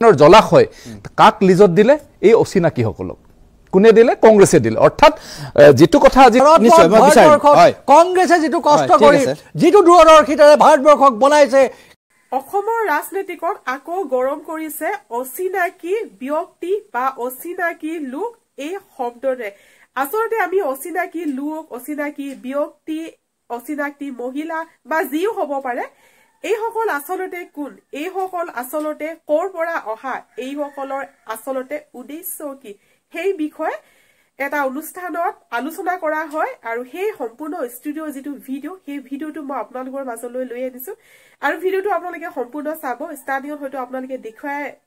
জলাশয় কাক লিজত দিলে এই অচিনাকিসকলক কোনে দিলে কংগ্ৰেছে দিলে অৰ্থাৎ যেটো কথা আজি কংগ্ৰেছে যেটো কষ্ট কৰি যেটো দূৰদৰ্শিতাৰে ভাৰতবৰ্ষক বনাইছে অসমৰ ৰাজনীতিকক আকৌ গৰম কৰিছে অচিনাকি ব্যক্তি বা অচিনাকি লোক এই শব্দৰে আসলতে আমি অচিনাকি লোক অচিনাকি ব্যক্তি অচিনাকি মহিলা বা যিও হ'ব পাৰে এই সকল আসলতে কোন এই সকল আসলতে কৰ পৰা অহা এই সকলৰ আসলতে উদ্দেশ্য কি সেই বিষয়ে এটা অনুষ্ঠানত আলোচনা কৰা হয় আৰু সেই সম্পূৰ্ণ ষ্টুডিও যেটো ভিডিও সেই ভিডিওটো মই আপোনালোকৰ মাজলৈ লৈ আনিছো আৰু ভিডিওটো আপোনালোকে সম্পূৰ্ণ চাব ষ্টাডিঅত হয়তো আপোনালোকে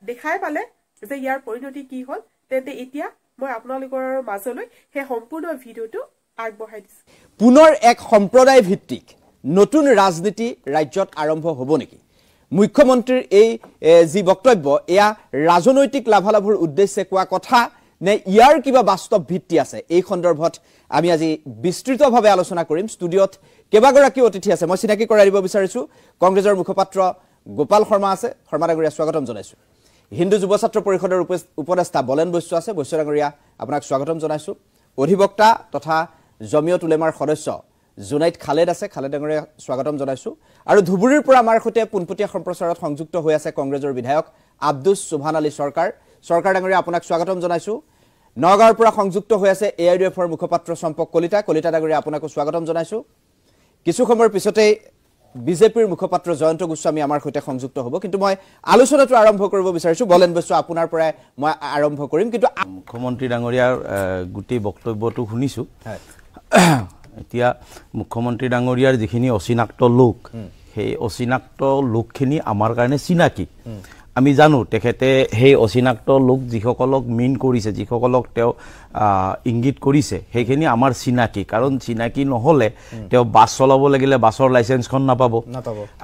দেখাই পালে যে ইয়াৰ পৰিণতি কি হ'ল তেন্তে এতিয়া মই আপোনালোকৰ মাজলৈ সেই সম্পূৰ্ণ ভিডিওটো আগবঢ়াই দিছো পুনৰ এক সম্প্ৰদায় ভিত্তিক নতুন ৰাজনীতি ৰাজ্যত আৰম্ভ হ'ব নেকি মুখ্যমন্ত্ৰীৰ এই যি বক্তব্য এয়া ৰাজনৈতিক লাভালাভৰ উদ্দেশ্যে কোৱা কথা নে ইয়াৰ কিবা বাস্তৱ ভিত্তি আছে এই সন্দৰ্ভত আমি আজি বিস্তৃতভাৱে আলোচনা কৰিম ষ্টুডিঅত কেবাগৰাকী অতিথি আছে মই চিনাকি কৰাই দিব বিচাৰিছো কংগ্ৰেছৰ মুখপাত্ৰ গোপাল শৰ্মা আছে শৰ্মা ডাঙৰীয়া স্বাগতম জনাইছো হিন্দু যুৱ ছাত্ৰ পৰিষদৰ উপদেষ্টা বলেন বৈশ্য আছে বৈশ্য ডাঙৰীয়া আপোনাক স্বাগতম জনাইছো অধিবক্তা তথা জমিয়ত উলেমাৰ সদস্য জুনাইদ খালেদ আছে খালেদ ডাঙৰীয়া স্বাগতম জনাইছো আৰু ধুবুৰীৰ পৰা আমাৰ সৈতে পুনপটীয়া সম্প্ৰচাৰত সংযুক্ত হৈ আছে কংগ্ৰেছৰ বিধায়ক আব্দুছ সুবহান আলী সৰকাৰ ডাঙৰীয়া আপোনাক স্বাগতম জনাইছো নগাঁৱৰ পৰা সংযুক্ত হৈ আছে এআইডিএফৰ মুখপাত্ৰ সম্পক কলিতা ডাঙৰীয়া আপোনাক স্বাগতম জনাইছো কিছু সময়ৰ পিছতে বিজেপিৰ মুখপাত্ৰ জয়ন্ত গোস্বামী আমাৰ সৈতে সংযুক্ত হ'ব কিন্তু মই আলোচনাটো আৰম্ভ কৰিব বিচাৰিছো বলেন বৈশ্য আপোনাৰ পৰা মই আৰম্ভ কৰিম কিন্তু মুখ্যমন্ত্ৰী ডাঙৰীয়াৰ গুটি বক্তব্যটো শুনিছো এতিয়া মুখ্যমন্ত্ৰী ডাঙৰীয়াৰ যিখিনি অচিনাক্ত লোক সেই অচিনাক্ত লোকখিনি আমাৰ কাৰণে চিনাকি আমি জানো তেখেতে সেই অচিনাক্ত লোক যিসকলক মিন কৰিছে যিসকলক তেওঁ ইংগিত কৰিছে সেইখিনি আমাৰ চিনাকি কাৰণ চিনাকি নহলে তেওঁ বাছ চলাব লাগিলে বাছৰ লাইসেন্সখন নাপাব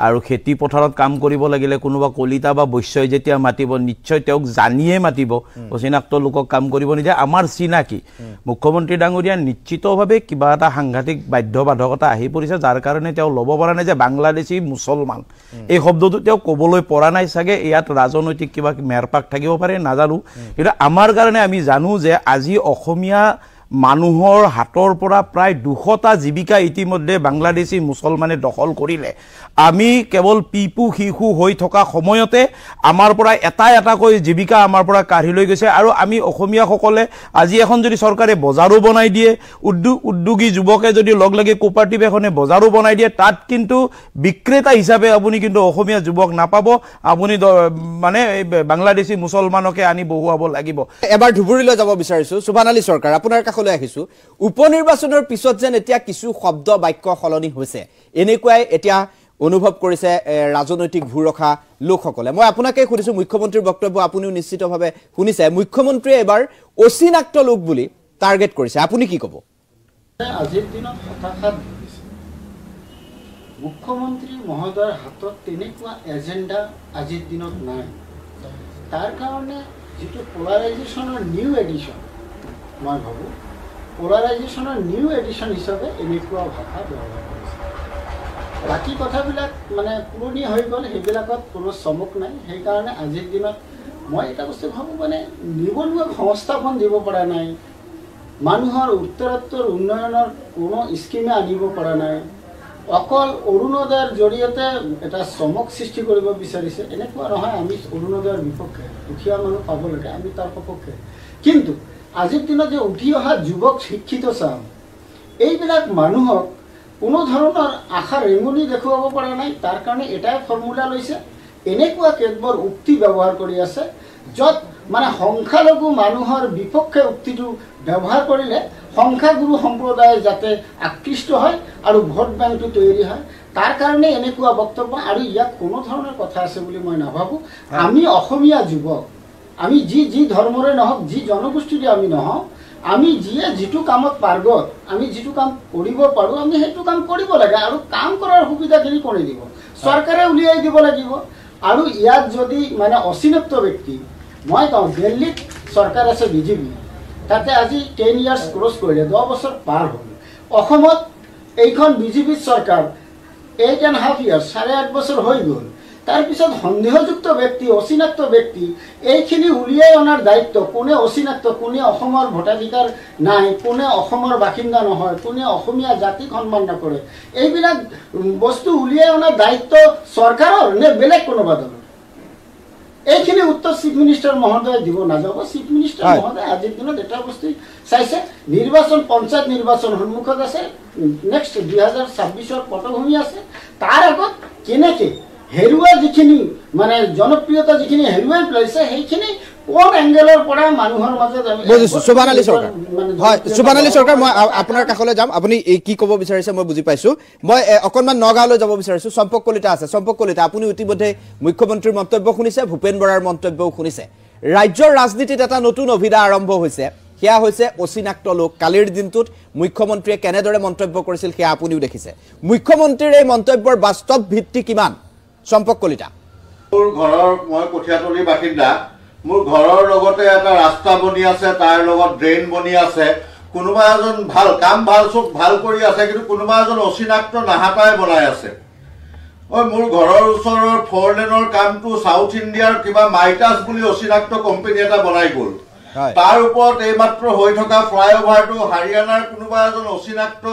আৰু খেতি পথাৰত কাম কৰিব লাগিলে কোনোবা কলিতা বা বৈশ্যই যেতিয়া মাতিব নিশ্চয় তেওঁক জানিয়ে মাতিব অচিনাক্ত লোকক কাম কৰিব নিদিয়ে আমাৰ চিনাকি মুখ্যমন্ত্ৰী ডাঙৰীয়া নিশ্চিতভাৱে কিবা এটা সাংঘাতিক বাধ্যবাধকতা আহি পৰিছে যাৰ কাৰণে তেওঁ ল'ব পৰা নাই যে বাংলাদেশী মুছলমান এই শব্দটো তেওঁ ক'বলৈ পৰা নাই চাগে ইয়াত ৰাজনৈতিক কিবা মেৰপাক থাকিব পাৰে নাজানো কিন্তু আমাৰ কাৰণে আমি জানো যে আজি অসমীয়া মানুহৰ হাতৰ পৰা প্ৰায় 200টা জীৱিকা ইতিমধ্যে বাংলাদেশী মুছলমানে দখল কৰিলে আমি কেৱল পিপু শিশু হৈ থকা সময়তে আমাৰ পৰা এটাকৈ জীৱিকা আমাৰ পৰা কাঢ়ি লৈ গৈছে আৰু আমি অসমীয়াসকলে আজি এখন যদি চৰকাৰে বজাৰো বনাই দিয়ে উদ্যোগী যুৱকে যদি লগ লাগি কোপাৰেটিভ এখনে বজাৰো বনাই দিয়ে তাত কিন্তু বিক্ৰেতা হিচাপে আপুনি কিন্তু অসমীয়া যুৱক নাপাব আপুনি মানে বাংলাদেশী মুছলমানকে আনি বহুৱাব লাগিব এবাৰ ধুবুৰীলৈ যাব বিচাৰিছো সুবহান আলী সৰকাৰ আপোনাৰ কাষলৈ আহিছো উপনিৰ্বাচনৰ পিছত যেন এতিয়া কিছু শব্দ বাক্য সলনি হৈছে এনেকুৱাই এতিয়া অনুভৱ কৰিছে ৰাজনৈতিক ভূৰখা লোকসকলে মই আপোনাকে সুধিছো মুখ্যমন্ত্ৰীৰ বক্তব্য আপুনিও নিশ্চিতভাৱে শুনিছে মুখ্যমন্ত্ৰীয়ে এবাৰ অচিনাক্ত লোক বুলি টাৰ্গেট কৰিছে আপুনি কি ক'ব আজিৰ দিনত কথাখাত মুখ্যমন্ত্ৰী মহোদয়ৰ হাতত তেনেকুৱা এজেণ্ডা আজিৰ দিনত নাই তাৰ কাৰণে যেটো পোলাৰাইজেশ্যনৰ নিউ এডিশ্যন মই ভাবো পোলাৰাইজেশ্যনৰ নিউ এডিশ্যন হিচাপে এনেকুৱা ভাষা ব্যৱহাৰ কৰিছে বাকী কথাবিলাক মানে পুৰণি হৈ গ'ল সেইবিলাকত কোনো চমক নাই সেইকাৰণে আজিৰ দিনত মই এটা বস্তু ভাবো মানে নিবনুৱাক সংস্থাপন দিব পৰা নাই মানুহৰ উত্তৰোত্তৰ উন্নয়নৰ কোনো স্কিমে আনিব পৰা নাই অকল অৰুণোদয়ৰ জৰিয়তে এটা চমক সৃষ্টি কৰিব বিচাৰিছে এনেকুৱা নহয় আমি অৰুণোদয়ৰ বিপক্ষে দুখীয়া মানুহ পাব লাগে আমি তাৰ সপক্ষে কিন্তু আজিৰ দিনত যে উঠি অহা যুৱক শিক্ষিত চাম এইবিলাক মানুহক কোনো ধৰণৰ আশা ৰেঙনি দেখুৱাব পৰা নাই তাৰ কাৰণে এটাই ফৰ্মুলা লৈছে এনেকুৱা কেতবোৰ উক্তি ব্যৱহাৰ কৰি আছে য'ত মানে সংখ্যালঘু মানুহৰ বিপক্ষে উক্তিটো ব্যৱহাৰ কৰিলে সংখ্যাগুৰু সম্প্ৰদায় যাতে আকৃষ্ট হয় আৰু ভোট বেংকটো তৈয়াৰী হয় তাৰ কাৰণে এনেকুৱা বক্তব্য আৰু ইয়াত কোনো ধৰণৰ কথা আছে বুলি মই নাভাবো আমি অসমীয়া যুৱক আমি যি ধৰ্মৰে নহওক যি জনগোষ্ঠীৰে আমি নহওক আমি যিয়ে যিটো কামত পাৰ্গত আমি যিটো কাম কৰিব পাৰোঁ আমি সেইটো কাম কৰিব লাগে আৰু কাম কৰাৰ সুবিধাখিনি কৰি দিব চৰকাৰে উলিয়াই দিব লাগিব আৰু ইয়াত যদি মানে অচিনাক্ত ব্যক্তি মই কওঁ দিল্লীত চৰকাৰ আছে বিজেপি তাতে আজি 10 ইয়াৰ্ছ ক্ৰছ কৰিলে 10 বছৰ পাৰ হ'ল অসমত এইখন বিজেপিৰ চৰকাৰ 8.5 ইয়াৰ্ছ 8.5 বছৰ হৈ গ'ল তাৰপিছত সন্দেহযুক্ত ব্যক্তি অচিনাক্ত ব্যক্তি এইখিনি উলিয়াই অনাৰ দায়িত্ব কোনে অচিনাক্ত কোনে অসমৰ ভোটাধিকাৰ নাই কোনে অসমৰ বাসিন্দা নহয় কোনে অসমীয়া জাতিক সন্মান নকৰে এইবিলাক বস্তু উলিয়াই অনাৰ দায়িত্ব চৰকাৰৰ নে বেলেগ কোনোবা দলৰ এইখিনি উত্তৰ চিফ মিনিষ্টাৰ মহোদয়ে দিব নাযাব চিফ মিনিষ্টাৰ মহোদয়ে আজিৰ দিনত এটা বস্তু চাইছে নিৰ্বাচন পঞ্চায়ত নিৰ্বাচন সন্মুখত আছে নেক্সট 2026 পটভূমি আছে তাৰ আগত কেনেকৈ হেৰুৱা যিখিনি মানে জনপ্ৰিয়তা যিখিনি হেৰুৱাই পেলাইছে সেইখিনি কোন এংগেলৰ পৰা মানুহৰ মাজত বুজিছোঁ সুবান আলী চৰকাৰ হয় সুবান আলী চৰকাৰ মই আপোনাৰ কাষলৈ যাম আপুনি কি ক'ব বিচাৰিছে মই বুজি পাইছোঁ মই অকণমান নগাঁৱলৈ যাব বিচাৰিছোঁ চম্পক কলিতা আছে চম্পক কলিতা আপুনি ইতিমধ্যে মুখ্যমন্ত্ৰীৰ মন্তব্য শুনিছে ভূপেন বৰাৰ মন্তব্যও শুনিছে ৰাজ্যৰ ৰাজনীতিত এটা নতুন অভিধা আৰম্ভ হৈছে সেয়া হৈছে অচিনাক্ত লোক কালিৰ দিনটোত মুখ্যমন্ত্ৰীয়ে কেনেদৰে মন্তব্য কৰিছিল সেয়া আপুনিও দেখিছে মুখ্যমন্ত্ৰীৰ এই মন্তব্যৰ বাস্তৱ ভিত্তি কিমান চম্পক কলিতা মোৰ ঘৰৰ মই কঠিয়াতলি বাসিন্দা মোৰ ঘৰৰ লগতে এটা ৰাস্তা বনি আছে তাৰ লগত ড্ৰেইন বনি আছে কোনোবা এজন ভাল কাম ভাল চব ভাল কৰি আছে কিন্তু কোনোবা এজন অচিনাক্ত নাহাতাই বনাই আছে মোৰ ঘৰৰ ওচৰৰ 4 লেনৰ কামটো সাউথ ইণ্ডিয়াৰ কিবা মাইটাছ বুলি অচিনাক্ত কোম্পানী এটা বনাই গ'ল তাৰ ওপৰত এইমাত্ৰ হৈ থকা ফ্লাইঅভাৰটো হাৰিয়ানাৰ কোনোবা এজন অচিনাক্ত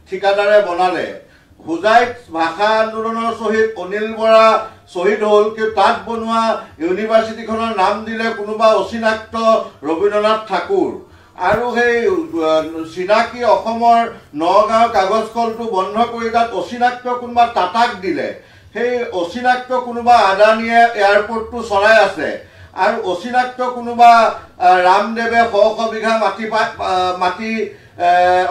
ঠিকাদাৰে বনালে হুজাইত ভাষা আন্দোলনৰ শ্বহীদ অনিল বৰা শ্বহীদ হ'ল কিন্তু তাত বনোৱা ইউনিভাৰ্চিটিখনৰ নাম দিলে কোনোবা অচিনাক্ত ৰবীন্দ্ৰনাথ ঠাকুৰ আৰু সেই চিনাকি অসমৰ নগাঁও কাগজ কলটো বন্ধ কৰি তাত অচিনাক্ত কোনোবা টাটাক দিলে সেই অচিনাক্ত কোনোবা আদানীয়ে এয়াৰপৰ্টটো চলাই আছে আৰু অচিনাক্ত কোনোবা ৰামদেৱে শ বিঘা মাটি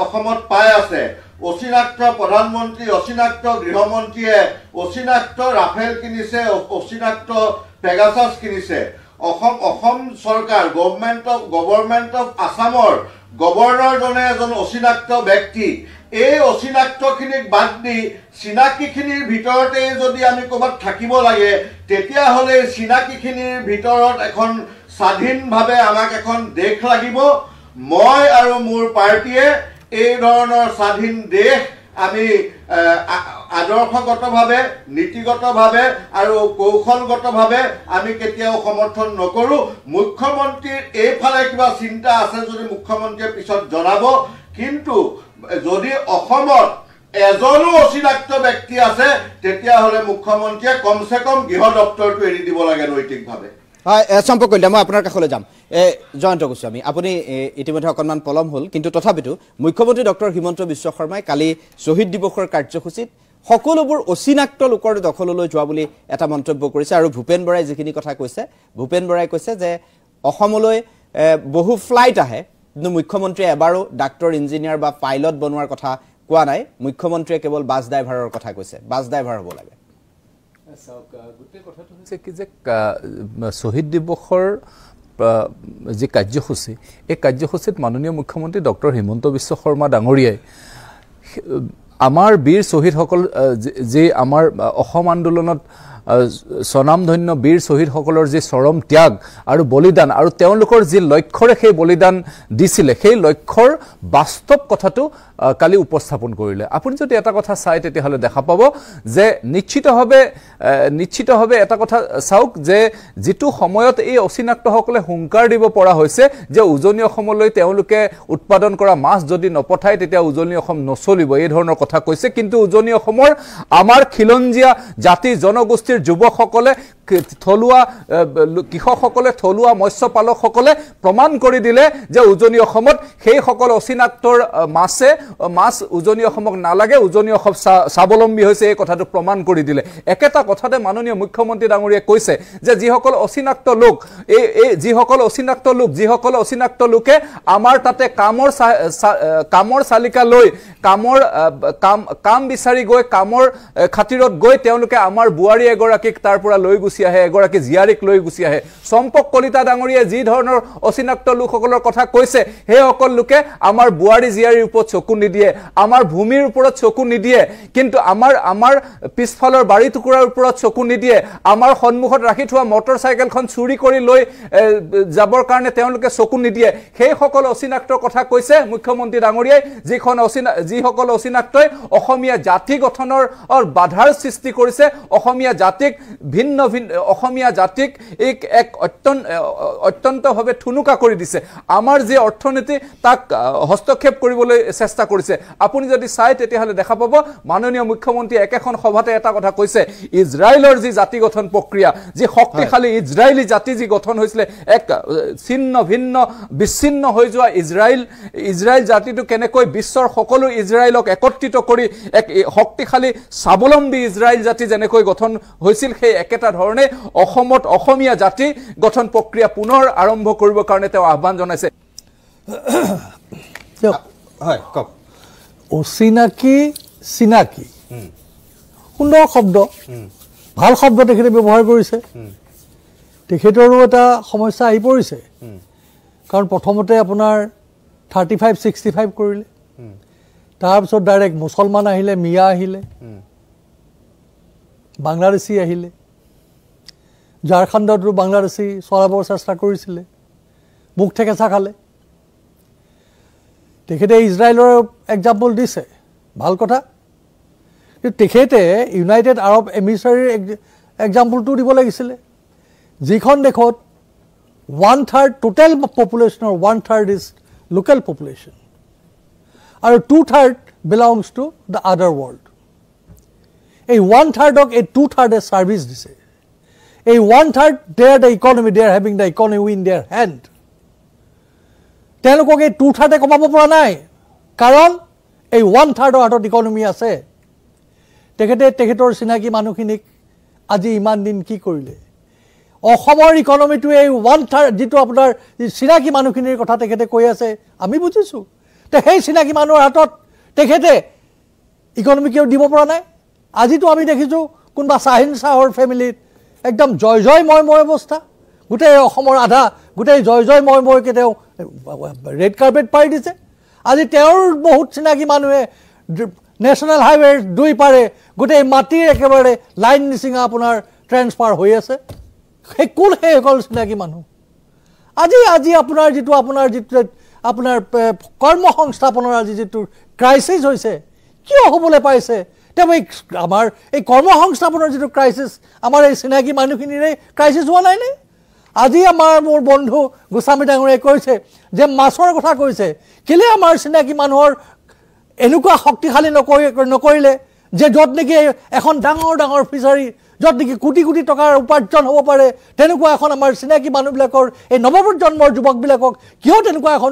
অসমত পাই আছে অচিনাক্ত প্ৰধানমন্ত্ৰী অচিনাক্ত গৃহমন্ত্ৰীয়ে অচিনাক্ত ৰাফেল কিনিছে অচিনাক্ত পেগাছাছ কিনিছে অসম চৰকাৰ গভৰ্ণমেণ্ট অফ আসামৰ গভৰ্ণৰজনে এজন অচিনাক্ত ব্যক্তি এই অচিনাক্তখিনিক বাদ দি চিনাকিখিনিৰ ভিতৰতে যদি আমি ক'ৰবাত থাকিব লাগে তেতিয়াহ'লে চিনাকিখিনিৰ ভিতৰত এখন স্বাধীনভাৱে আমাক এখন দেশ লাগিব মই আৰু মোৰ পাৰ্টীয়ে এই ধৰণৰ স্বাধীন দেশ আমি আদৰ্শগতভাৱে নীতিগতভাৱে আৰু কৌশলগতভাৱে আমি কেতিয়াও সমৰ্থন নকৰোঁ মুখ্যমন্ত্ৰীৰ এইফালে কিবা চিন্তা আছে যদি মুখ্যমন্ত্ৰীয়ে পিছত জনাব কিন্তু যদি অসমত এজনো অচিনাক্ত ব্যক্তি আছে তেতিয়াহ'লে মুখ্যমন্ত্ৰীয়ে কমচে কম গৃহ দপ্তৰটো এৰি দিব লাগে নৈতিকভাৱে হয় চম্পক কলিতা মই আপোনাৰ কাষলৈ যাম জয়ন্ত গোস্বামী আপুনি ইতিমধ্যে অকণমান পলম হ'ল কিন্তু তথাপিতো মুখ্যমন্ত্ৰী ডক্টৰ হিমন্ত বিশ্ব শৰ্মাই কালি শ্বহীদ দিৱসৰ কাৰ্যসূচীত সকলোবোৰ অচিনাক্ত লোকৰ দখললৈ যোৱা বুলি এটা মন্তব্য কৰিছে আৰু ভূপেন বৰাই যিখিনি কথা কৈছে ভূপেন বৰাই কৈছে যে অসমলৈ বহু ফ্লাইট আহে কিন্তু মুখ্যমন্ত্ৰীয়ে এবাৰো ডাক্তৰ ইঞ্জিনিয়াৰ বা পাইলট বনোৱাৰ কথা কোৱা নাই মুখ্যমন্ত্ৰীয়ে কেৱল বাছ ড্ৰাইভাৰৰ কথা কৈছে বাছ ড্ৰাইভাৰ হ'ব লাগে গোটেই কথাটো হৈছে কি যে শ্বহীদ দিৱসৰ যি কাৰ্যসূচী এই কাৰ্যসূচীত মাননীয় মুখ্যমন্ত্ৰী ডক্টৰ হিমন্ত বিশ্ব শৰ্মা ডাঙৰীয়াই আমাৰ বীৰ শ্বহীদসকল যি আমাৰ অসম আন্দোলনত স্বনামধন্য বীৰ শ্বহীদসকলৰ যি চৰম ত্যাগ আৰু বলিদান আৰু তেওঁলোকৰ যি লক্ষ্যৰে সেই বলিদান দিছিলে সেই লক্ষ্যৰ বাস্তৱ কথাটো কালি উপস্থাপন কৰিলে আপুনি যদি এটা কথা চাই তেতিয়াহ'লে দেখা পাব যে নিশ্চিতভাৱে এটা কথা চাওক যে যিটো সময়ত এই অচিনাক্তসকলে হুংকাৰ দিব পৰা হৈছে যে উজনি অসমলৈ তেওঁলোকে উৎপাদন কৰা মাছ যদি নপঠায় তেতিয়া উজনি অসম নচলিব এই ধৰণৰ কথা কৈছে কিন্তু উজনি অসমৰ আমাৰ খিলঞ্জীয়া জাতি জনগোষ্ঠীৰ যুৱকসকলে থলুৱা কৃষকসকলে থলুৱা মৎস্যপালকসকলে প্ৰমাণ কৰি দিলে যে উজনি অসমত সেইসকল অচিনাক্তৰ মাছ উজনি অসমক নালাগে উজনি অসম স্বাৱলম্বী হৈছে এই কথাটো প্ৰমাণ কৰি দিলে একেটা কথাতে মাননীয় মুখ্যমন্ত্ৰী ডাঙৰীয়াই কৈছে যে যিসকল অচিনাক্ত লোকে আমাৰ তাতে কামৰ চালিকা লৈ কাম বিচাৰি গৈ কামৰ খাতিৰত গৈ তেওঁলোকে আমাৰ বোৱাৰী এগৰাকীক তাৰ পৰা লৈ গুচি আহে এগৰাকী জীয়াৰীক লৈ গুচি আহে চম্পক কলিতা ডাঙৰীয়াই যি ধৰণৰ অচিনাক্ত লোকসকলৰ কথা কৈছে সেইসকল লোকে আমাৰ বোৱাৰী জীয়াৰীৰ ওপৰত চকু নিদিয়ে আমাৰ ভূমিৰ ওপৰত চকু নিদিয়ে কিন্তু আমাৰ পিছফালৰ বাৰী টুকুৰাৰ ওপৰত চকু নিদিয়ে আমাৰ সন্মুখত ৰাখি থোৱা মটৰচাইকেলখন চুৰি কৰি লৈ যাবৰ কাৰণে তেওঁলোকে চকু নিদিয়ে সেইসকল অচিনাক্তৰ কথা কৈছে মুখ্যমন্ত্ৰী ডাঙৰীয়াই যিসকল অচিনাক্তই অসমীয়া জাতি গঠনৰ বাধাৰ সৃষ্টি কৰিছে অসমীয়া জাতিক ভিন্ন ভিন্ন অসমীয়া জাতিক এক অত্যন্তভাৱে ঠুনুকা কৰি দিছে আমাৰ যে অৰ্থনীতি তাক হস্তক্ষেপ কৰিবলৈ চেষ্টা কৰিছে আপুনি যদি চাই তেতিয়াহ'লে দেখা পাব মাননীয় মুখ্যমন্ত্ৰী একেখন সভাতে এটা কথা কৈছে ইজৰাইলৰ যি জাতি গঠন প্ৰক্ৰিয়া যি শক্তিশালী ইজৰাইলী জাতি যি গঠন হৈছিলে এক ছিন্ন ভিন্ন বিচ্ছিন্ন হৈ যোৱা ইজৰাইল জাতিটো কেনেকৈ বিশ্বৰ সকলো ইজৰাইলক একত্ৰিত কৰি এক শক্তিশালী স্বাৱলম্বী ইজৰাইল জাতি যেনেকৈ গঠন হৈছিল সেই একেটা ধৰণে অসমত অসমীয়া জাতি গঠন প্ৰক্ৰিয়া পুনৰ আৰম্ভ কৰিবৰ কাৰণে তেওঁ আহ্বান জনাইছে হয় কক অচিনাকি চিনাকি সুন্দৰ শব্দ ভাল শব্দ তেখেতে ব্যৱহাৰ কৰিছে তেখেতৰো এটা সমস্যা আহি পৰিছে কাৰণ প্ৰথমতে আপোনাৰ 35-65 কৰিলে তাৰপিছত ডাইৰেক্ট মুছলমান আহিলে মিয়া আহিলে বাংলাদেশী আহিলে ঝাৰখণ্ডতো বাংলাদেশী চলাবৰ চেষ্টা কৰিছিলে মুখ ঠেকেচা খালে তেখেতে ইজৰাইলৰ এক্সাম্পল দিছে ভাল কথা কিন্তু তেখেতে ইউনাইটেড আৰব এমিৰেটছৰ এক্সাম্পলটো দিব লাগিছিলে যিখন দেশত 1/3 টোটেল পপুলেশ্যনৰ 1/3 ইজ লোকেল পপুলেশ্যন আৰু 2/3 belongs to the other world এই 1/3ক এই 2/3 ছাৰ্ভিচ দিছে এই 1/3 they are the economy they are having the economy in their hand তেওঁলোকক এই 2/3 কমাব পৰা নাই কাৰণ এই 1/3 হাতত ইকনমি আছে তেখেতৰ চিনাকি মানুহখিনিক আজি ইমান দিন কি কৰিলে অসমৰ ইকনমিটো এই 1/3 যিটো আপোনাৰ চিনাকি মানুহখিনিৰ কথা তেখেতে কৈ আছে আমি বুজিছোঁ তে সেই চিনাকি মানুহৰ হাতত তেখেতে ইকনমি কিয় দিব পৰা নাই আজিতো আমি দেখিছোঁ কোনোবা চাহিন শ্বাহৰ ফেমিলিত একদম জয় অৱস্থা গোটেই অসমৰ আধা গোটেই জয়ময়কে তেওঁ ৰেড কাৰ্পেট পাৰি দিছে আজি তেওঁৰ বহুত চিনাকি মানুহে নেশ্যনেল হাইৱে 2 পাৰে গোটেই মাটিৰ একেবাৰে লাইন নিচিঙা আপোনাৰ ট্ৰেন্সফাৰ হৈ আছে সেই কোন সেইসকল চিনাকি মানুহ আজি আপোনাৰ যিটো আপোনাৰ কৰ্মসংস্থাপনৰ আজি যিটো ক্ৰাইচিছ হৈছে কিয় হ'বলৈ পাইছে তেওঁ আমাৰ এই কৰ্মসংস্থাপনৰ যিটো ক্ৰাইচিছ আমাৰ এই চিনাকি মানুহখিনিৰে ক্ৰাইচিছ হোৱা নাই নে আজি মোৰ বন্ধু গোস্বামী ডাঙৰীয়াই কৈছে যে মাছৰ কথা কৈছে কেলে আমাৰ চিনাকি মানুহৰ এনেকুৱা শক্তিশালী নকৰিলে যে য'ত নেকি এখন ডাঙৰ ফিচাৰী য'ত নেকি কোটি টকাৰ উপাৰ্জন হ'ব পাৰে তেনেকুৱা এখন আমাৰ চিনাকি মানুহবিলাকৰ এই নৱপ্ৰজন্মৰ যুৱকবিলাকক কিয় তেনেকুৱা এখন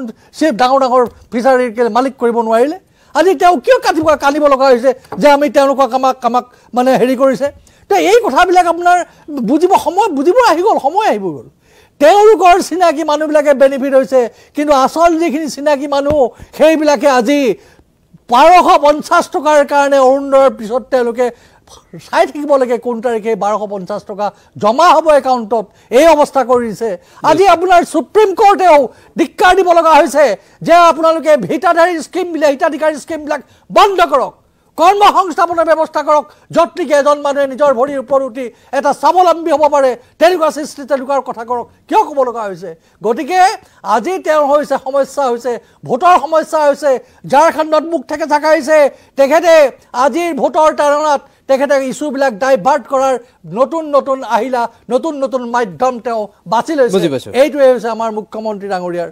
ডাঙৰ ফিচাৰীৰ মালিক কৰিব নোৱাৰিলে আজি তেওঁ কিয় কান্দিব লগা হৈছে যে আমি তেওঁলোকক আমাক মানে হেৰি কৰিছে তো এই কথাবিলাক আপোনাৰ বুজিব সময় আহিব গ'ল তেওঁলোকৰ চিনাকি মানুহবিলাকে বেনিফিট হৈছে কিন্তু আচল যিখিনি চিনাকি মানুহ সেইবিলাকে আজি 1250 টকাৰ কাৰণে অৰুণোদয়ৰ পিছত তেওঁলোকে চাই থাকিব লাগে কোন তাৰিখে 1250 টকা জমা হ'ব একাউণ্টত এই অৱস্থা কৰিছে আজি আপোনাৰ সুপ্ৰিম কোৰ্টেও ধিক্কাৰ দিব লগা হৈছে যে আপোনালোকে হিতাধিকাৰী স্কিমবিলাক বন্ধ কৰক কৰ্মসংস্থাপনৰ ব্যৱস্থা কৰক য'ত নেকি এজন মানুহে নিজৰ ভৰিৰ ওপৰত উঠি এটা স্বাৱলম্বী হ'ব পাৰে তেনেকুৱা সৃষ্টি তেনেকুৱা কথা কৰক কিয় ক'ব লগা হৈছে গতিকে আজি তেওঁৰ সমস্যা হৈছে ভোটৰ সমস্যা হৈছে ঝাৰখণ্ডত মুখ থেকে থাকাইছে তেখেতে আজিৰ ভোটৰ তাৰণাত তেখেতে ইছ্যুবিলাক ডাইভাৰ্ট কৰাৰ নতুন আহিলা নতুন মাধ্যম তেওঁ বাছি লৈছে এইটোৱে হৈছে আমাৰ মুখ্যমন্ত্ৰী ডাঙৰীয়াৰ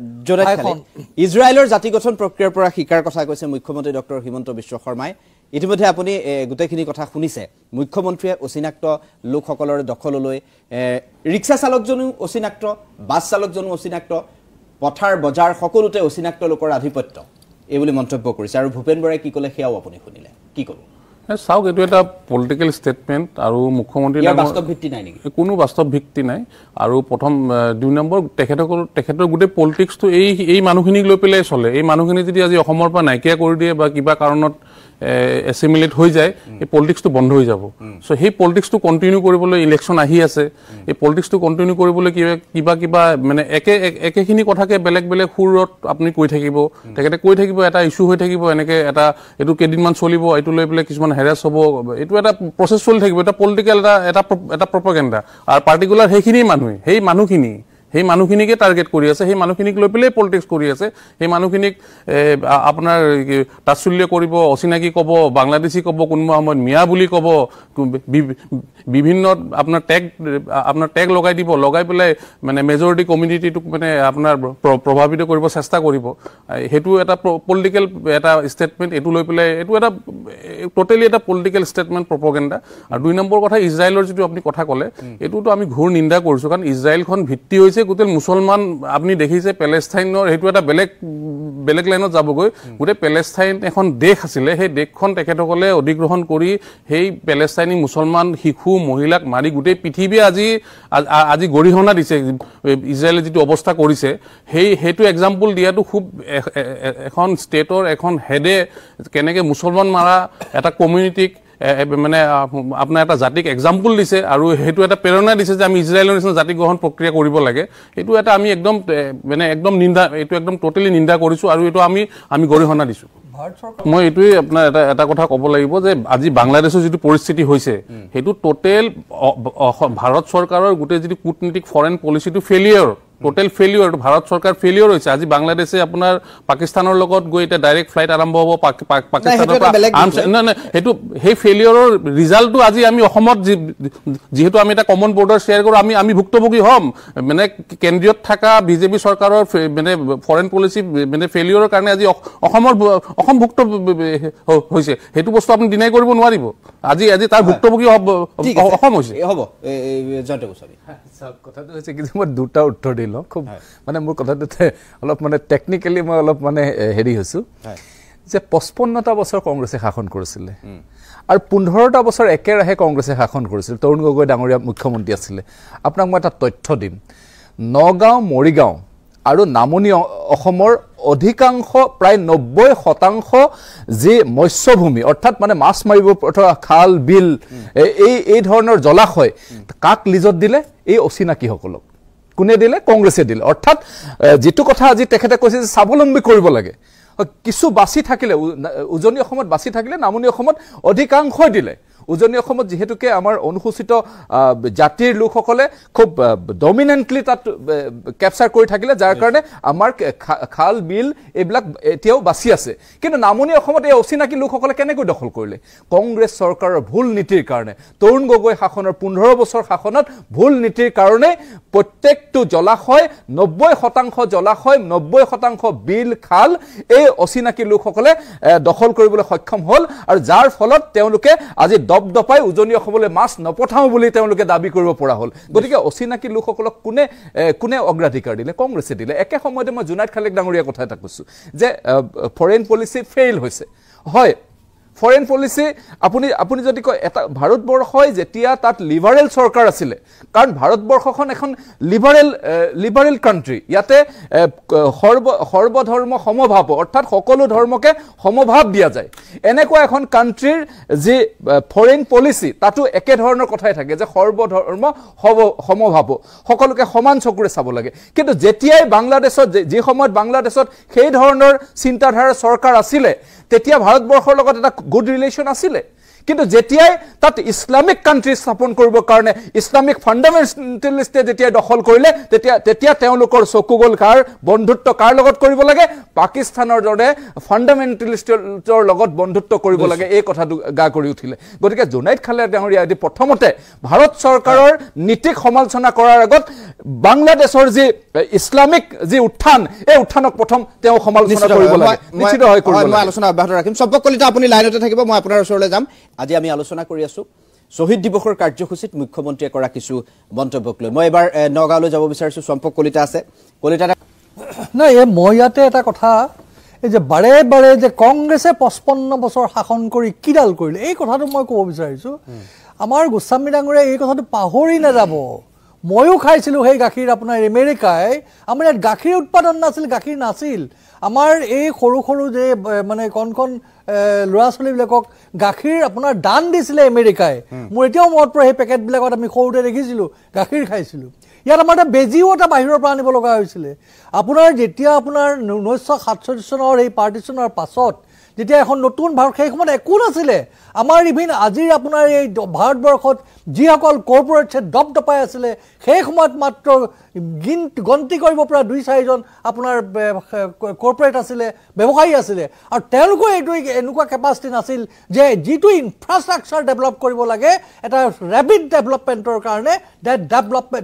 ইজৰাইলৰ জাতি গঠন প্ৰক্ৰিয়াৰ পৰা শিকাৰ কথা কৈছে মুখ্যমন্ত্ৰী ডক্টৰ হিমন্ত বিশ্ব শৰ্মাই ইতিমধ্যে আপুনি গোটেইখিনি কথা শুনিছে মুখ্যমন্ত্ৰীয়ে অচিনাক্ত লোকসকলৰ দখললৈ ৰিক্সা চালকজনো অচিনাক্ত বাছ চালকজনো অচিনাক্ত পথাৰ বজাৰ সকলোতে অচিনাক্ত লোকৰ আধিপত্য এই বুলি মন্তব্য কৰিছে আৰু ভূপেন বৰাই কি ক'লে সেয়াও আপুনি শুনিলে কি ক'ব চাওক এইটো এটা পলিটিকেল ষ্টেটমেণ্ট আৰু মুখ্যমন্ত্ৰী বাস্তৱ ভিত্তি নাই নেকি কোনো বাস্তৱ ভিত্তি নাই আৰু প্ৰথম 2 নম্বৰ তেখেতৰ গোটেই পলিটিক্সটো এই মানুহখিনিক লৈ পেলাই চলে এই মানুহখিনি যদি আজি অসমৰ পৰা নাইকিয়া কৰি দিয়ে বা কিবা কাৰণত এছিমিলেট হৈ যায় এই পলিটিক্সটো বন্ধ হৈ যাব সো সেই পলিটিক্সটো কন্টিনিউ কৰিবলৈ ইলেকশ্যন আহি আছে এই পলিটিক্সটো কন্টিনিউ কৰিবলৈ কিবা মানে একেখিনি কথাকে বেলেগ সুৰত আপুনি কৈ থাকিব তেখেতে কৈ থাকিব এটা ইস্যু হৈ থাকিব এনেকে এইটো কেইদিনমান চলিব এইটো লৈ পেলাই কিছুমান হেৰাছ হ'ব এইটো এটা প্ৰচেছ চলি থাকিব এটা পলিটিকেল এটা প্ৰপাগেণ্ডা আৰু পাৰ্টিকুলাৰ সেইখিনি মানুহখিনি সেই মানুহখিনিকে টাৰ্গেট কৰি আছে, সেই মানুহখিনিক লৈ পেলাই পলিটিক্স কৰি আছে, সেই মানুহখিনিক আপোনাৰ তাচ্ছল্য কৰিব, অচিনাকি ক'ব, বাংলাদেশী ক'ব, কোনোবা সময়ত মিয়া বুলি ক'ব, বিভিন্ন আপোনাৰ টেগ লগাই দিব, লগাই পেলাই মানে মেজৰিটি কমিউনিটিটোক মানে আপোনাৰ প্ৰভাৱিত কৰিব চেষ্টা কৰিব। সেইটো এটা পলিটিকেল এটা ষ্টেটমেণ্ট, এইটো লৈ পেলাই এইটো এটা টোটেলি এটা পলিটিকেল ষ্টেটমেণ্ট, প্ৰপগেণ্ডা। আৰু 2 নম্বৰ কথা, ইজৰাইলৰ যিটো আপুনি কথা ক'লে, এইটোতো আমি ঘোৰ নিন্দা কৰিছোঁ, কাৰণ ইজৰাইলখন ভিত্তি হৈছে গোটেই মুছলমান। আপুনি দেখিছে পেলেষ্টাইনৰ, সেইটো এটা বেলেগ লাইনত যাবগৈ। গোটেই পেলেষ্টাইন এখন দেশ আছিলে, সেই দেশখন তেখেতসকলে অধিগ্ৰহণ কৰি সেই পেলেষ্টাইনী মুছলমান শিশু মহিলাক মাৰি গোটেই পৃথিৱীয়ে আজি গৰিহণা দিছে। ইজৰাইলে যিটো অৱস্থা কৰিছে, সেইটো এক্সাম্পল দিয়াটো খুব এখন ষ্টেটৰ এখন হেডে কেনেকৈ মুছলমান মাৰা এটা কমিউনিটিক মানে আপোনাৰ এটা জাতিক এক্সাম্পল দিছে, আৰু সেইটো এটা প্ৰেৰণা দিছে যে আমি ইজৰাইলৰ নিচিনা জাতি গ্ৰহণ প্ৰক্ৰিয়া কৰিব লাগে। এইটো এটা আমি একদম নিন্দা, এইটো একদম টোটেলি নিন্দা কৰিছোঁ, আৰু এইটো আমি গৰিহণা দিছোঁ। মই এইটোৱে আপোনাৰ এটা কথা ক'ব লাগিব যে আজি বাংলাদেশৰ যিটো পৰিস্থিতি হৈছে, সেইটো টোটেল ভাৰত চৰকাৰৰ গোটেই যিটো কূটনীতিক ফৰেইন পলিচিটো ফেইলিয়ৰ, টোটেল ফেইলিয়ৰ। ভাৰত চৰকাৰ ফেইলিয়ৰ হৈছে। আজি বাংলাদেশে আপোনাৰ পাকিস্তানৰ লগত গৈ এতিয়া ডাইৰেক্ট ফ্লাইট আৰম্ভ হ'ব পাকিস্তানৰ পৰা। সেইটো সেই ফেইলিয়ৰৰ ৰিজাল্টটো আজি আমি অসমত যিহেতু আমি এটা কমন বৰ্ডাৰ শ্বেয়াৰ কৰোঁ, আমি ভুক্তভোগী হ'ম। মানে কেন্দ্ৰীয়ত থকা বিজেপি চৰকাৰৰ মানে ফৰেইন পলিচি মানে ফেইলিয়ৰৰ কাৰণে আজি অসম ভুক্ত হৈছে। সেইটো বস্তু আপুনি ডিনাই কৰিব নোৱাৰিব। আজি তাৰ ভুক্তভোগী অসম হৈছে। হ'ব জয়ন্ত গোস্বামী, কথাটো হৈছে কি, মই 2টা উত্তৰ দিলোঁ। খুব মানে মোৰ কথাটোতে অলপ মানে টেকনিকেলি মই অলপ মানে হেৰি হৈছোঁ যে 55টা বছৰ কংগ্ৰেছে শাসন কৰিছিলে, আৰু 15টা বছৰ একেৰাহে কংগ্ৰেছে শাসন কৰিছিল। তৰুণ গগৈ ডাঙৰীয়া মুখ্যমন্ত্ৰী আছিলে। আপোনাক মই এটা তথ্য দিম, নগাঁও, মৰিগাঁও আৰু নামনি অসমৰ অধিকাংশ প্ৰায় 90% যি মৎস্যভূমি, অৰ্থাৎ মানে মাছ মাৰিব পৰা খাল বিল, এই ধৰণৰ জলাশয় কাক লিজত দিলে? এই অচিনাকিসকলক। কোনে দিলে? কংগ্ৰেছে দিলে। অৰ্থাৎ যিটো কথা আজি তেখেতে কৈছে যে স্বাৱলম্বী কৰিব লাগে, কিছু বাছি থাকিলে, উজনি অসমত বাছি থাকিলে, নামনি অসমত অধিকাংশই দিলে। উজনি অসমত যিহেতুকে আমাৰ অনুসূচিত জাতিৰ লোকসকলে খুব ডমিনেণ্টলি তাত কেপচাৰ কৰি থাকিলে, যাৰ কাৰণে আমাৰ খাল বিল এইবিলাক এতিয়াও বাছি আছে। কিন্তু নামনি অসমত এই অচিনাকি লোকসকলে কেনেকৈ দখল কৰিলে? কংগ্ৰেছ চৰকাৰৰ ভুল নীতিৰ কাৰণে, তৰুণ গগৈ শাসনৰ 15 বছৰ শাসনত ভুল নীতিৰ কাৰণে প্ৰত্যেকটো জলাশয়, 90% জলাশয়, 90% বিল খাল এই অচিনাকি লোকসকলে দখল কৰিবলৈ সক্ষম হ'ল, আৰু যাৰ ফলত তেওঁলোকে আজি দপদপাই উজনি অসমলৈ মাছ নপঠাওঁ বুলি তেওঁলোকে দাবী কৰিব পৰা হ'ল। গতিকে অচিনাকি লোকসকলক কোনে অগ্ৰাধিকাৰ দিলে? কংগ্ৰেছে দিলে। একে সময়তে মই জুনাইদ খালেক ডাঙৰীয়া কথা এটা কৈছোঁ যে ফৰেইন পলিচি ফেইল হৈছে। হয়, ফৰেইন পলিচি আপুনি যদি কয়, এটা ভাৰতবৰ্ষই যেতিয়া তাত লিবাৰেল চৰকাৰ আছিলে, কাৰণ ভাৰতবৰ্ষখন এখন লিবাৰেল কাণ্ট্ৰি, ইয়াতে সৰ্বধৰ্ম সমভাৱ, অৰ্থাৎ সকলো ধৰ্মকে সমভাৱ দিয়া যায়। এনেকুৱা এখন কাণ্ট্ৰিৰ যি ফৰেইন পলিচি, তাতো একেধৰণৰ কথাই থাকে যে সৰ্বধৰ্ম সমভাৱ, সকলোকে সমান চকুৰে চাব লাগে। কিন্তু যেতিয়াই বাংলাদেশত, যি সময়ত বাংলাদেশত সেই ধৰণৰ চিন্তাধাৰাৰ চৰকাৰ আছিলে, তেতিয়া ভাৰতবৰ্ষৰ লগত এটা গুড ৰিলেশ্যন আছিলে। কিন্তু যেতিয়াই তাত ইছলামিক কাণ্ট্ৰি স্থাপন কৰিবৰ কাৰণে ইছলামিক ফাণ্ডামেণ্টেলিষ্টে যেতিয়া দখল কৰিলে, তেতিয়া তেওঁলোকৰ চকু গ'ল কাৰ বন্ধুত্ব কাৰ লগত কৰিব লাগে? পাকিস্তানৰ দৰে ফাণ্ডামেণ্টেলিষ্টৰ লগত বন্ধুত্ব কৰিব লাগে, এই কথাটো গা কৰি উঠিলে। গতিকে জুনাইদ খালেক ডাঙৰীয়া প্ৰথমতে ভাৰত চৰকাৰৰ নীতিক সমালোচনা কৰাৰ আগত বাংলাদেশৰ যি ইছলামিক যি উত্থান, এই উত্থানক প্ৰথম তেওঁ সমালোচনা কৰিব লাগে, নিশ্চিতভাৱে কৰিব লাগে। মই আলোচনা অব্যাহত ৰাখিম। চম্পক কলিতা, আপুনি লাইনতে থাকিব, মই আপোনাৰ ওচৰলৈ যাম। আজি আমি আলোচনা কৰি আছো শ্বহীদ দিৱসৰ কাৰ্যসূচীত মুখ্যমন্ত্ৰীয়ে কৰা কিছু মন্তব্যক লৈ। মই এবাৰ নগাঁৱলৈ যাব বিচাৰিছোঁ। চম্পক কলিতা আছে। কলিতা নাই, মই ইয়াতে এটা কথা, এই যে বাৰে বাৰে যে কংগ্ৰেছে 55 বছৰ শাসন কৰি কিডাল কৰিলে, এই কথাটো মই ক'ব বিচাৰিছোঁ। আমাৰ গোস্বামী ডাঙৰীয়াই এই কথাটো পাহৰি নাযাব। ময়ো খাইছিলোঁ সেই গাখীৰ আপোনাৰ আমেৰিকাই। আমাৰ ইয়াত গাখীৰ উৎপাদন নাছিল, গাখীৰ নাছিল। আমাৰ এই সৰু সৰু যে মানে কণ ল'ৰা ছোৱালীবিলাকক গাখীৰ আপোনাৰ দান দিছিলে আমেৰিকাই। মোৰ এতিয়াও মনত পৰে, সেই পেকেটবিলাকত আমি সৰুতে দেখিছিলোঁ, গাখীৰ খাইছিলোঁ। ইয়াত আমাৰ এটা বেজীও এটা বাহিৰৰ পৰা আনিব লগা হৈছিলে। আপোনাৰ যেতিয়া আপোনাৰ 1947 চনৰ এই পাৰ্টিশ্যনৰ পাছত যেতিয়া এখন নতুন ভাৰত সেই সময়ত একো নাছিলে আমাৰ ইভিন আজিৰ আপোনাৰ এই ভাৰতবৰ্ষত যিসকল কৰ্পৰেটছে দপদপাই আছিলে সেই সময়ত মাত্ৰ গন্তি কৰিব পৰা 2-4জন আপোনাৰ কৰ্পৰেট আছিলে ব্যৱসায়ী আছিলে আৰু তেওঁলোকৰ এইটো এনেকুৱা কেপাচিটি নাছিল যে যিটো ইনফ্ৰাষ্ট্ৰাকচাৰ ডেভেলপ কৰিব লাগে এটা ৰেপিড ডেভেলপমেণ্টৰ কাৰণে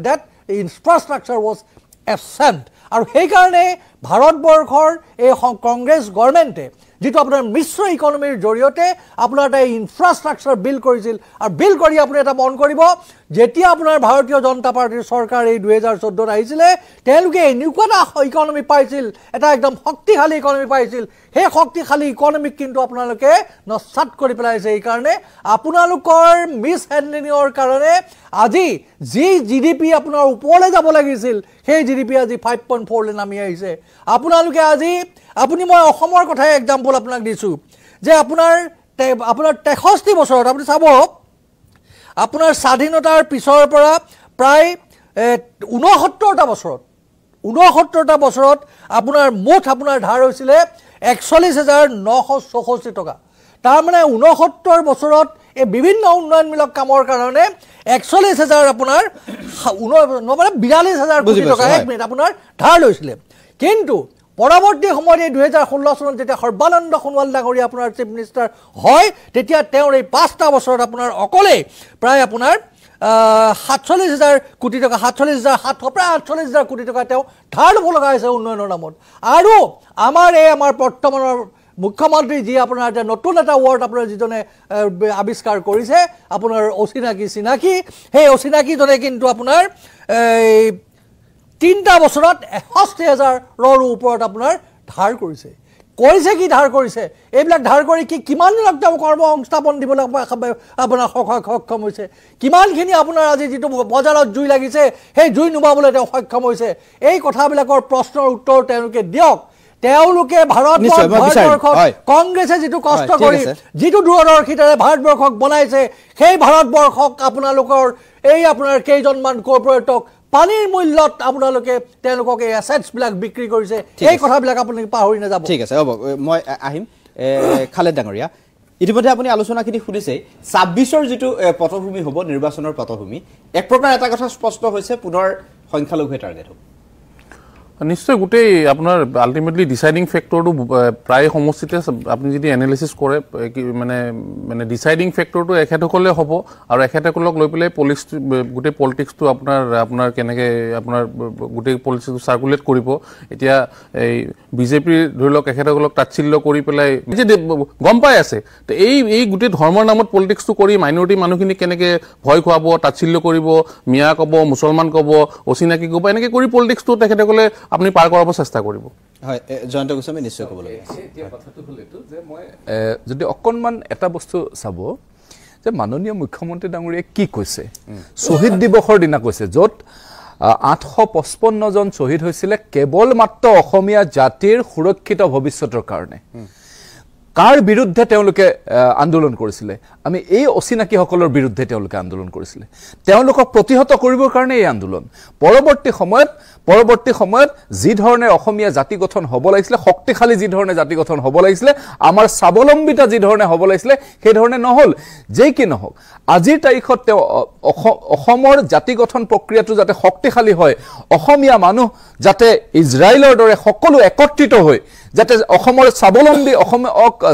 that infrastructure was absent আৰু সেইকাৰণে ভাৰতবৰ্ষৰ এই কংগ্ৰেছ গভৰ্ণমেণ্টে যেটো আপোনাৰ মিশ্ৰ ইকনমিৰ জৰিয়তে আপোনাৰ এটা ইনফ্ৰাষ্ট্ৰাকচাৰ বিল কৰিছিল আৰু বিল কৰি আপুনি এটা মন কৰিব যেতিয়া আপোনাৰ ভাৰতীয় জনতা পাৰ্টিৰ চৰকাৰ এই 2014 আহিছিলে তেওঁলোকে এনেকুৱা এটা ইকনমি পাইছিল এটা একদম শক্তিশালী ইকনমি পাইছিল সেই শক্তিশালী ইকনমিক কিন্তু আপোনালোকে নস্বাত কৰি পেলাইছে এই কাৰণে আপোনালোকৰ মিছ হেণ্ডলিঙৰ কাৰণে আজি যি জিডিপি আপোনাৰ ওপৰলৈ যাব লাগিছিল সেই জিডিপি আজি 5.4 লৈ নামি আহিছে আপোনালোকে আজি আপুনি মই অসমৰ কথা এক্সাম্পল আপোনাক দিছো যে আপোনাৰ 63 বছৰত আপুনি চাব আপোনাৰ স্বাধীনতাৰ পিছৰ পৰা প্ৰায় 69টা বছৰত আপোনাৰ মুঠ আপোনাৰ ধাৰ হৈছিলে 41,964 টকা তাৰ মানে 69 বছৰত এই বিভিন্ন উন্নয়নমূলক কামৰ কাৰণে 41,000 আপোনাৰ 42,000 কোটি টকা এক মিনিট আপোনাৰ ধাৰ লৈছিলে কিন্তু পৰৱৰ্তী সময়ত 2016 চনত যেতিয়া সৰ্বানন্দ সোণোৱাল ডাঙৰীয়া আপোনাৰ চিফ মিনিষ্টাৰ হয় তেতিয়া তেওঁৰ এই 5টা বছৰত আপোনাৰ অকলে প্ৰায় আপোনাৰ 47,000 কোটি টকা 47,700 প্ৰায় 48,000 কোটি টকা তেওঁ ধাৰ ল'ব লগা হৈছে উন্নয়নৰ নামত আৰু আমাৰ বৰ্তমানৰ মুখ্যমন্ত্ৰী যি আপোনাৰ এটা নতুন এটা ৱৰ্ড আপোনাৰ যিজনে আৱিষ্কাৰ কৰিছে আপোনাৰ অচিনাকি চিনাকি সেই অচিনাকিজনে কিন্তু আপোনাৰ 3টা বছৰত 61,000ৰ ওপৰত আপোনাৰ ধাৰ কৰিছে কি ধাৰ কৰিছে এইবিলাক ধাৰ কৰি কিমান দিনক তেওঁ কৰ্ম সংস্থাপন দিবলৈ আপোনাৰ সক্ষম হৈছে কিমানখিনি আপোনাৰ আজি যিটো বজাৰত জুই লাগিছে সেই জুই নুমাবলৈ তেওঁ সক্ষম হৈছে এই কথাবিলাকৰ প্ৰশ্নৰ উত্তৰ তেওঁলোকে দিয়ক তেওঁলোকে ভাৰতবৰ্ষক কংগ্ৰেছে যিটো কষ্ট কৰি যিটো দূৰদৰ্শিতাৰে ভাৰতবৰ্ষক বনাইছে সেই ভাৰতবৰ্ষক আপোনালোকৰ এই আপোনাৰ কেইজনমান কৰ্পৰেটক পানীৰ মূল্যত আপোনালোকে তেওঁলোকক এই এছেটছবিলাক বিক্ৰী কৰিছে এই কথাবিলাক আপুনি পাহৰি নাযাব ঠিক আছে হ'ব মই আহিম খালেদ ডাঙৰীয়া ইতিমধ্যে আপুনি আলোচনাখিনি শুনিছে 26ৰ যিটো পটভূমি হ'ব নিৰ্বাচনৰ পটভূমি এক প্ৰকাৰ এটা কথা স্পষ্ট হৈছে পুনৰ সংখ্যালঘুৱে টাৰ্গেট হ'ব নিশ্চয় গোটেই আপোনাৰ আল্টিমেটলি ডিসাইডিং ফেক্টৰটো প্ৰায় সমষ্টিতে আপুনি যদি এনালাইসিস কৰে মানে ডিসাইডিং ফেক্টৰটো এখেতসকলে হ'ব আৰু এখেতসকলক লৈ পেলাই গোটেই পলিটিক্সটো আপোনাৰ কেনেকৈ আপোনাৰ গোটেই পলিটিক্সটো সাৰ্কুলেট কৰিব এতিয়া এই বিজেপি ধৰি লওক এখেতসকলক তাচ্ছিল্য কৰি পেলাই যে গম পাই আছে তো এই গোটেই ধৰ্মৰ নামত পলিটিক্সটো কৰি মাইনৰিটি মানুহখিনি কেনেকৈ ভয় খুৱাব তাচ্ছিল্য কৰিব মিয়া ক'ব মুছলমান ক'ব অচিনাকি ক'ব এনেকৈ কৰি পলিটিক্সটো তেখেতসকলে আপনি পাৰ কৰাব চেষ্টা কৰিব হয় জয়ন্ত গোস্বামী নিশ্চয় ক'ব লাগে এতিয়া কথাটো হ'ল এইটো যে মই যদি অকণমান এটা বস্তু চাব যে মাননীয় মুখ্যমন্ত্ৰী ডাঙৰীয়াই কি কৈছে শ্বহীদ দিৱসৰ দিনা কৈছে য'ত 855 জন শ্বহীদ হৈছিলে কেৱল মাত্ৰ অসমীয়া জাতিৰ সুৰক্ষিত ভৱিষ্যতৰ কাৰণে কাৰ বিৰুদ্ধে তেওঁলোকে আন্দোলন কৰিছিলে আমি এই অচিনাকিসকলৰ বিৰুদ্ধে তেওঁলোকে আন্দোলন কৰিছিলে তেওঁলোকক প্ৰতিহত কৰিবৰ কাৰণে এই আন্দোলন পৰৱৰ্তী সময়ত যি ধৰণে অসমীয়া জাতি গঠন হ'ব লাগিছিলে শক্তিশালী যি ধৰণে জাতি গঠন হ'ব লাগিছিলে আমাৰ স্বাৱলম্বিতা যি ধৰণে হ'ব লাগিছিলে সেই ধৰণে নহ'ল যেই কি নহওক আজিৰ তাৰিখত তেওঁ অসমৰ জাতি গঠন প্ৰক্ৰিয়াটো যাতে শক্তিশালী হয় অসমীয়া মানুহ যাতে ইজৰাইলৰ দৰে সকলো একত্ৰিত হৈ যাতে অসমৰ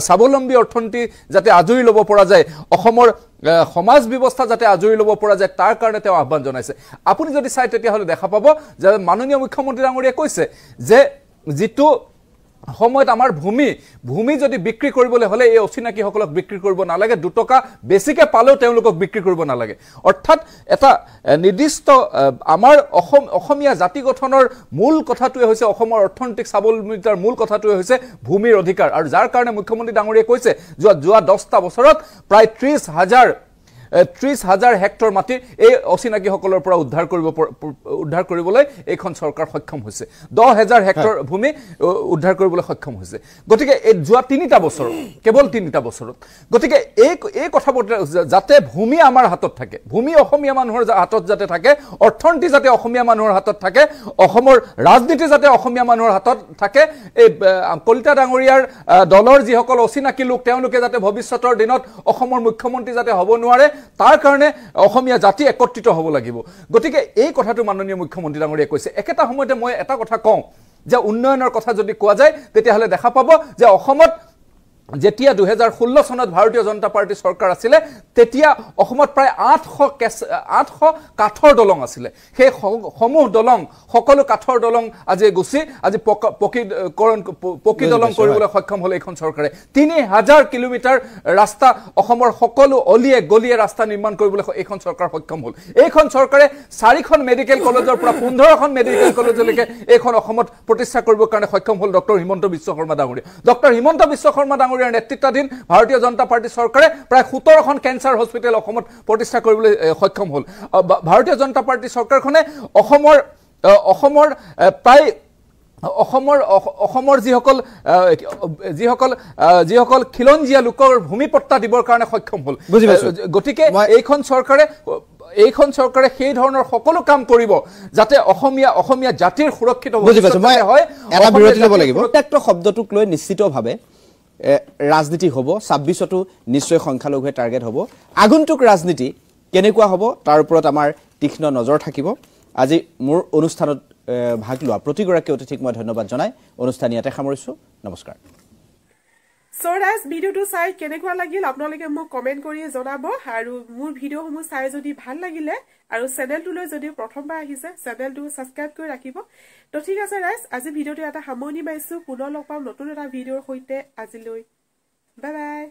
স্বাৱলম্বী অৰ্থনীতি যাতে আজৰি ল'ব পৰা যায় অসমৰ সমাজ ব্যৱস্থা যাতে আজৰি ল'ব পৰা যায় তাৰ কাৰণে তেওঁ আহ্বান জনাইছে আপুনি যদি চাই তেতিয়াহ'লে দেখা পাব যে মাননীয় মুখ্যমন্ত্ৰী ডাঙৰীয়াই কৈছে যে যিটো সময়ত আমাৰ ভূমি যদি বিক্ৰী কৰিবলৈ হ'লে এই অচিনাকিসকলক বিক্ৰী কৰিব নালাগে 2 টকা বেছিকে পালেও তেওঁলোকক বিক্ৰী কৰিব নালাগে অৰ্থাৎ এটা নিৰ্দিষ্ট আমাৰ অসমীয়া জাতি গঠনৰ মূল কথাটোৱে হৈছে অসমৰ অৰ্থনৈতিক স্বাৱলম্বিতাৰ মূল কথাটোৱে হৈছে ভূমিৰ অধিকাৰ আৰু যাৰ কাৰণে মুখ্যমন্ত্ৰী ডাঙৰীয়াই কৈছে যোৱা 10টা বছৰত প্ৰায় 30,000 30,000 হেক্টৰ মাটি এই অচিনাকিসকলৰ পৰা উদ্ধাৰ কৰিবলৈ এইখন চৰকাৰ সক্ষম হৈছে 10,000 হেক্টৰ ভূমি উদ্ধাৰ কৰিবলৈ সক্ষম হৈছে গতিকে এই যোৱা 3টা বছৰ কেৱল 3টা বছৰত গতিকে এই কথাবোৰ যাতে ভূমি আমাৰ হাতত থাকে ভূমি অসমীয়া মানুহৰ হাতত যাতে থাকে অৰ্থনীতি যাতে অসমীয়া মানুহৰ হাতত থাকে অসমৰ ৰাজনীতি যাতে অসমীয়া মানুহৰ হাতত থাকে এই কলিতা ডাঙৰীয়াৰ দলৰ যিসকল অচিনাকি লোক তেওঁলোকে যাতে ভৱিষ্যতৰ দিনত অসমৰ মুখ্যমন্ত্ৰী যাতে হ'ব নোৱাৰে তাৰ কাৰণে অসমীয়া জাতি একত্ৰিত হ'ব লাগিব গতিকে এই কথাটো মাননীয় মুখ্যমন্ত্ৰী ডাঙৰীয়াই কৈছে একেটা সময়তে মই এটা কথা কওঁ যে উন্নয়নৰ কথা যদি কোৱা যায় তেতিয়াহ'লে দেখা পাব যে অসমত যেতিয়া 2016 চনত ভাৰতীয় জনতা পাৰ্টি চৰকাৰ আছিলে তেতিয়া অসমত প্ৰায় 800 কাঠৰ দলং আছিলে সেই সমূহ দলং সকলো কাঠৰ দলং আজি গুছি আজি পকি দলং কৰিবলৈ সক্ষম হ'ল এইখন চৰকাৰে 3000 কিলোমিটাৰ ৰাস্তা অসমৰ সকলো অলিয়ে গলিয়ে ৰাস্তা নিৰ্মাণ কৰিবলৈ এইখন চৰকাৰ সক্ষম হ'ল এইখন চৰকাৰে 4খন মেডিকেল কলেজৰ পৰা 15খন মেডিকেল কলেজলৈকে এইখন অসমত প্ৰতিষ্ঠা কৰিবৰ কাৰণে সক্ষম হ'ল ডক্টৰ হিমন্ত বিশ্ব শৰ্মা ডাঙৰীয়া ডক্টৰ হিমন্ত বিশ্ব শৰ্মা নেতৃত্বাধীন ভাৰতীয় জনতা পাৰ্টি চৰকাৰে প্ৰায় 17খন কেঞ্চাৰ হস্পিটেল অসমত প্ৰতিষ্ঠা কৰিবলৈ সক্ষম হ'ল ভাৰতীয় জনতা পাৰ্টি চৰকাৰখনে অসমৰ প্ৰায় অসমৰ যিসকল খিলঞ্জীয়া লোকৰ ভূমিপট্টা দিবৰ কাৰণে সক্ষম হ'ল গতিকে এইখন চৰকাৰে সেই ধৰণৰ সকলো কাম কৰিব যাতে অসমীয়া জাতিৰ সুৰক্ষিত হয় এটা বিৰতি ল'ব লাগিব প্ৰত্যেক শব্দটোক লৈ নিশ্চিতভাৱে ৰাজনীতি হ'ব 26তো নিশ্চয় সংখ্যালঘুৱে টাৰ্গেট হ'ব আগন্তুক ৰাজনীতি কেনেকুৱা হ'ব তাৰ ওপৰত আমাৰ তীক্ষ্ণ নজৰ থাকিব আজি মোৰ অনুষ্ঠানত ভাগ লোৱা প্ৰতিগৰাকী অতিথিক মই ধন্যবাদ জনাই অনুষ্ঠান ইয়াতে সামৰিছো নমস্কাৰ সৰাজ ভিডিওটো চাই কেনেকুৱা লাগিল আপোনালোকে মোক কমেন্ট কৰি জনাব আৰু মোৰ ভিডিওসমূহ চাই যদি ভাল লাগিলে আৰু চেনেলটোলৈ যদি প্ৰথমবাৰ আহিছে চেনেলটো সাবস্ক্ৰাইব কৰি ৰাখিব তো ঠিক আছে গাইস আজি ভিডিওটো এটা সামৰণি মাৰিছো পুনৰ লগ পাম নতুন এটা ভিডিওৰ সৈতে আজিলৈ বাই বাই